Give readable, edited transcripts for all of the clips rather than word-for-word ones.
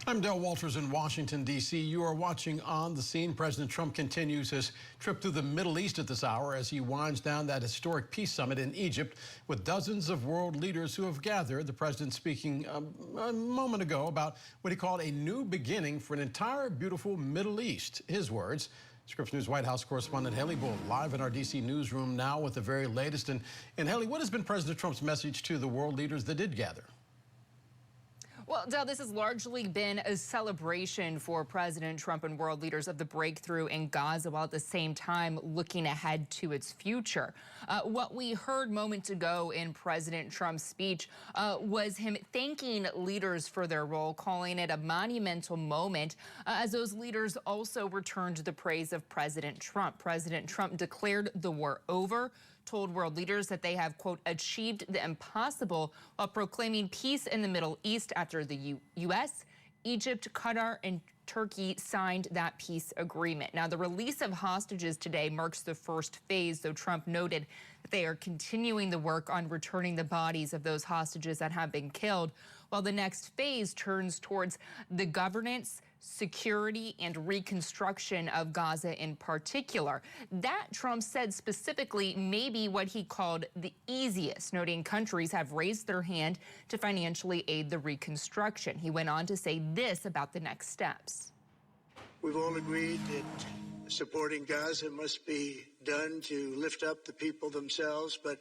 I'm Del Walters in Washington, D.C. You are watching On the Scene. President Trump continues his trip through the Middle East at this hour as he winds down that historic peace summit in Egypt with dozens of world leaders who have gathered. The president speaking a moment ago about what he called a new beginning for an entire beautiful Middle East. His words. Scripps News White House correspondent Haley Bull live in our D.C. newsroom now with the very latest. And Haley, what has been President Trump's message to the world leaders that did gather? Well, Del, this has largely been a celebration for President Trump and world leaders of the breakthrough in Gaza, while at the same time looking ahead to its future. What we heard moments ago in President Trump's speech was him thanking leaders for their role, calling it a monumental moment, as those leaders also returned the praise of President Trump. President Trump declared the war over, told world leaders that they have, quote, achieved the impossible, while proclaiming peace in the Middle East after the U.S., Egypt, Qatar, and Turkey signed that peace agreement. Now, the release of hostages today marks the first phase, though Trump noted that they are continuing the work on returning the bodies of those hostages that have been killed, while the next phase turns towards the governance, security, and reconstruction of Gaza in particular. That, Trump said specifically, may be what he called the easiest, noting countries have raised their hand to financially aid the reconstruction. He went on to say this about the next steps. We've all agreed that supporting Gaza must be done to lift up the people themselves, but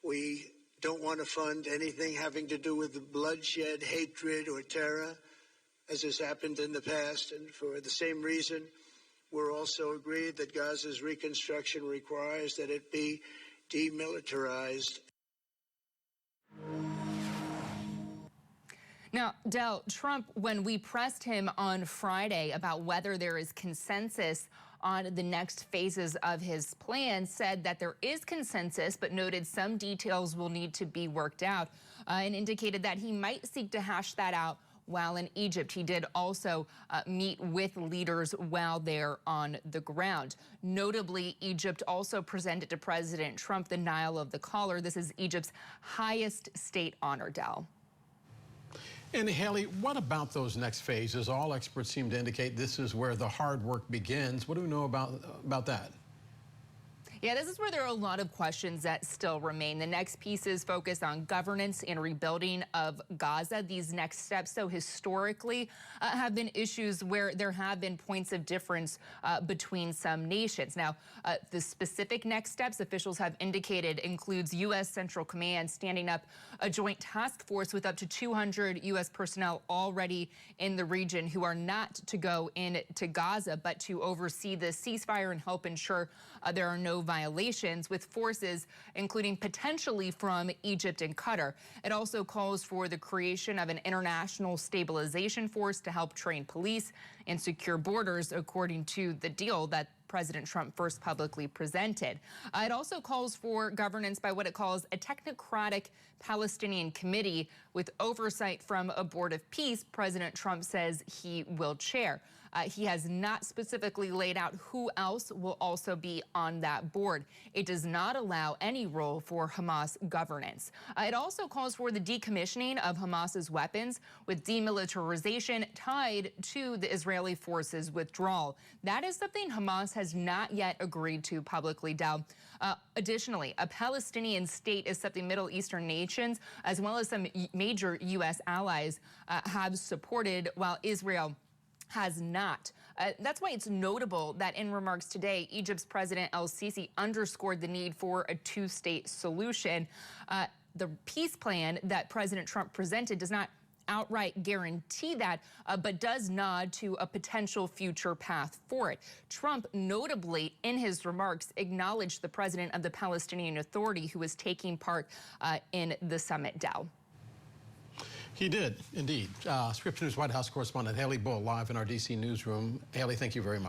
we don't want to fund anything having to do with bloodshed, hatred, or terror, as has happened in the past. And for the same reason, we're also agreed that Gaza's reconstruction requires that it be demilitarized. Now, Del, Trump, when we pressed him on Friday about whether there is consensus on the next phases of his plan, said that there is consensus, but noted some details will need to be worked out, and indicated that he might seek to hash that out while in Egypt. He did also meet with leaders while they're on the ground. Notably, Egypt also presented to President Trump the Nile of the Collar. This is Egypt's highest state honor, Del. And Haley, what about those next phases? All experts seem to indicate this is where the hard work begins. What do we know about that? Yeah, this is where there are a lot of questions that still remain. The next pieces focus on governance and rebuilding of Gaza. These next steps, so historically, have been issues where there have been points of difference between some nations. Now, the specific next steps officials have indicated includes U.S. Central Command standing up a joint task force with up to 200 U.S. personnel already in the region who are not to go into Gaza, but to oversee the ceasefire and help ensure there are no violations, with forces including potentially from Egypt and Qatar. It also calls for the creation of an international stabilization force to help train police and secure borders, according to the deal that President Trump first publicly presented. It also calls for governance by what it calls a technocratic Palestinian committee with oversight from a board of peace President Trump says he will chair. He has not specifically laid out who else will also be on that board. It does not allow any role for Hamas governance. It also calls for the decommissioning of Hamas's weapons, with demilitarization tied to the Israeli forces' withdrawal. That is something Hamas has not yet agreed to publicly, Del. Additionally, a Palestinian state is something Middle Eastern nations, as well as some major U.S. allies, have supported, while Israel has not. That's why it's notable that in remarks today, Egypt's President El-Sisi underscored the need for a two-state solution. The peace plan that President Trump presented does not outright guarantee that, but does nod to a potential future path for it. Trump, notably in his remarks, acknowledged the president of the Palestinian Authority, who was taking part in the summit, Del. He did, indeed. Scripps News White House correspondent Haley Bull live in our D.C. newsroom. Haley, thank you very much.